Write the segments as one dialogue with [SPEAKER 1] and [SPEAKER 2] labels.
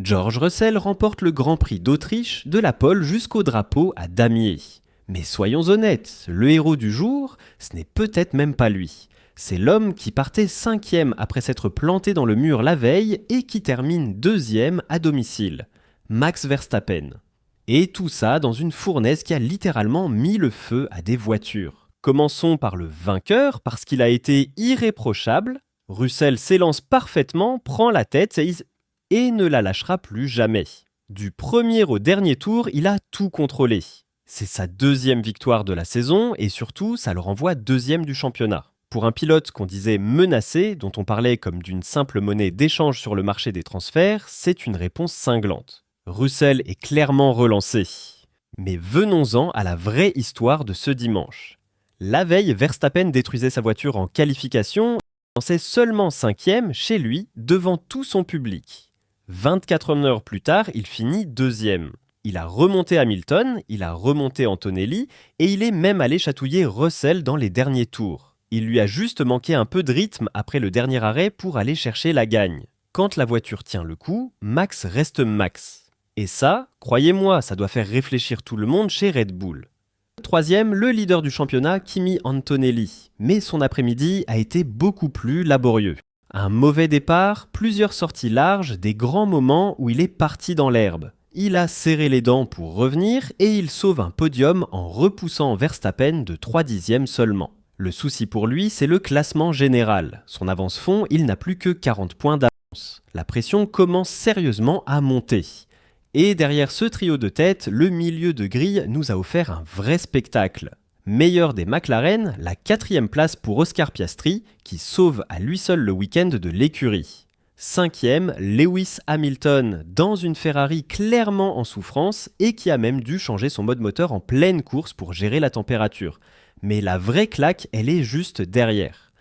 [SPEAKER 1] George Russell remporte le Grand Prix d'Autriche de la pole jusqu'au drapeau à damier. Mais soyons honnêtes, le héros du jour, ce n'est peut-être même pas lui. C'est l'homme qui partait 5e après s'être planté dans le mur la veille et qui termine 2e à domicile. Max Verstappen. Et tout ça dans une fournaise qui a littéralement mis le feu à des voitures. Commençons par le vainqueur parce qu'il a été irréprochable. Russell s'élance parfaitement, prend la tête et ne la lâchera plus jamais. Du premier au dernier tour, il a tout contrôlé. C'est sa 2e victoire de la saison et surtout, ça le renvoie 2e du championnat. Pour un pilote qu'on disait menacé, dont on parlait comme d'une simple monnaie d'échange sur le marché des transferts, c'est une réponse cinglante. Russell est clairement relancé. Mais venons-en à la vraie histoire de ce dimanche. La veille, Verstappen détruisait sa voiture en qualification et avançait seulement 5e chez lui devant tout son public. 24 heures plus tard, il finit 2e. Il a remonté Hamilton, il a remonté Antonelli et il est même allé chatouiller Russell dans les derniers tours. Il lui a juste manqué un peu de rythme après le dernier arrêt pour aller chercher la gagne. Quand la voiture tient le coup, Max reste Max. Et ça, croyez-moi, ça doit faire réfléchir tout le monde chez Red Bull. 3e, le leader du championnat, Kimi Antonelli. Mais son après-midi a été beaucoup plus laborieux. Un mauvais départ, plusieurs sorties larges, des grands moments où il est parti dans l'herbe. Il a serré les dents pour revenir et il sauve un podium en repoussant Verstappen de 3 dixièmes seulement. Le souci pour lui, c'est le classement général. Son avance-fond, il n'a plus que 40 points d'avance. La pression commence sérieusement à monter. Et derrière ce trio de tête, le milieu de grille nous a offert un vrai spectacle. Meilleur des McLaren, la 4e place pour Oscar Piastri, qui sauve à lui seul le week-end de l'écurie. 5e, Lewis Hamilton, dans une Ferrari clairement en souffrance et qui a même dû changer son mode moteur en pleine course pour gérer la température. Mais la vraie claque, elle est juste derrière.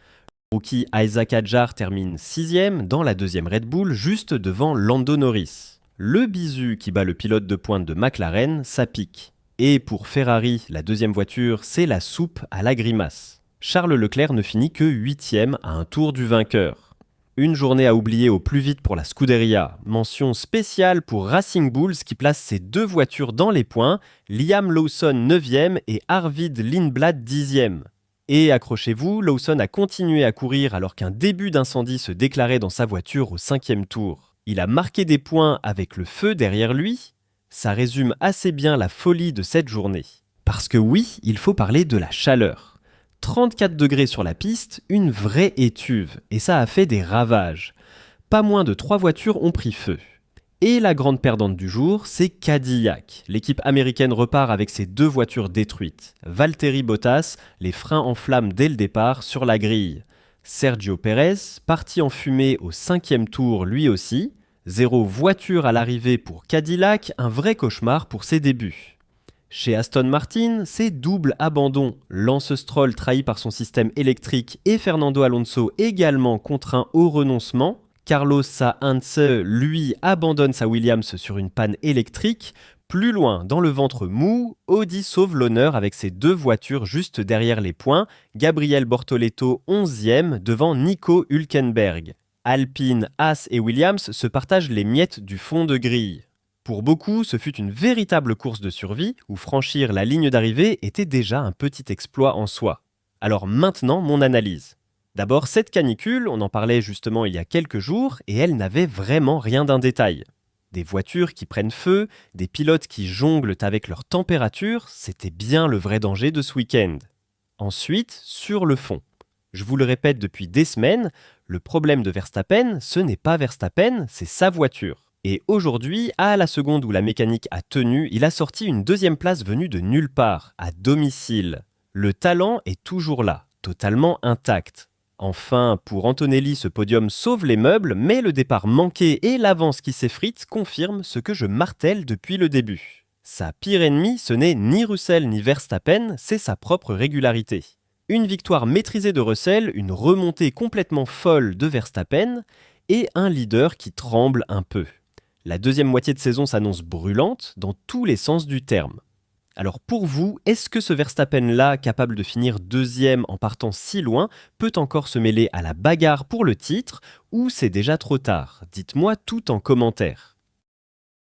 [SPEAKER 1] Le rookie Isaac Hadjar termine 6e dans la 2e Red Bull, juste devant Lando Norris. Le bisu qui bat le pilote de pointe de McLaren, ça pique. Et pour Ferrari, la 2e voiture, c'est la soupe à la grimace. Charles Leclerc ne finit que 8e à un tour du vainqueur. Une journée à oublier au plus vite pour la Scuderia. Mention spéciale pour Racing Bulls qui place ses 2 voitures dans les points, Liam Lawson 9e et Arvid Lindblad 10e. Et accrochez-vous, Lawson a continué à courir alors qu'un début d'incendie se déclarait dans sa voiture au 5e tour. Il a marqué des points avec le feu derrière lui. Ça résume assez bien la folie de cette journée. Parce que oui, il faut parler de la chaleur. 34 degrés sur la piste, une vraie étuve, et ça a fait des ravages. Pas moins de 3 voitures ont pris feu. Et la grande perdante du jour, c'est Cadillac. L'équipe américaine repart avec ses 2 voitures détruites. Valtteri Bottas, les freins en flammes dès le départ sur la grille. Sergio Pérez, parti en fumée au 5e tour lui aussi. 0 voiture à l'arrivée pour Cadillac, un vrai cauchemar pour ses débuts. Chez Aston Martin, c'est double abandon. Lance Stroll trahi par son système électrique et Fernando Alonso également contraint au renoncement. Carlos Sainz, lui, abandonne sa Williams sur une panne électrique. Plus loin, dans le ventre mou, Audi sauve l'honneur avec ses 2 voitures juste derrière les points. Gabriel Bortoleto 11e devant Nico Hülkenberg. Alpine, Haas et Williams se partagent les miettes du fond de grille. Pour beaucoup, ce fut une véritable course de survie où franchir la ligne d'arrivée était déjà un petit exploit en soi. Alors maintenant, mon analyse. D'abord, cette canicule, on en parlait justement il y a quelques jours, et elle n'avait vraiment rien d'un détail. Des voitures qui prennent feu, des pilotes qui jonglent avec leur température, c'était bien le vrai danger de ce week-end. Ensuite, sur le fond. Je vous le répète depuis des semaines, le problème de Verstappen, ce n'est pas Verstappen, c'est sa voiture. Et aujourd'hui, à la seconde où la mécanique a tenu, il a sorti une 2e place venue de nulle part, à domicile. Le talent est toujours là, totalement intact. Enfin, pour Antonelli, ce podium sauve les meubles, mais le départ manqué et l'avance qui s'effrite confirment ce que je martèle depuis le début. Sa pire ennemie, ce n'est ni Russell ni Verstappen, c'est sa propre régularité. Une victoire maîtrisée de Russell, une remontée complètement folle de Verstappen et un leader qui tremble un peu. La 2e moitié de saison s'annonce brûlante dans tous les sens du terme. Alors pour vous, est-ce que ce Verstappen-là, capable de finir 2e en partant si loin, peut encore se mêler à la bagarre pour le titre ou c'est déjà trop tard? Dites-moi tout en commentaire.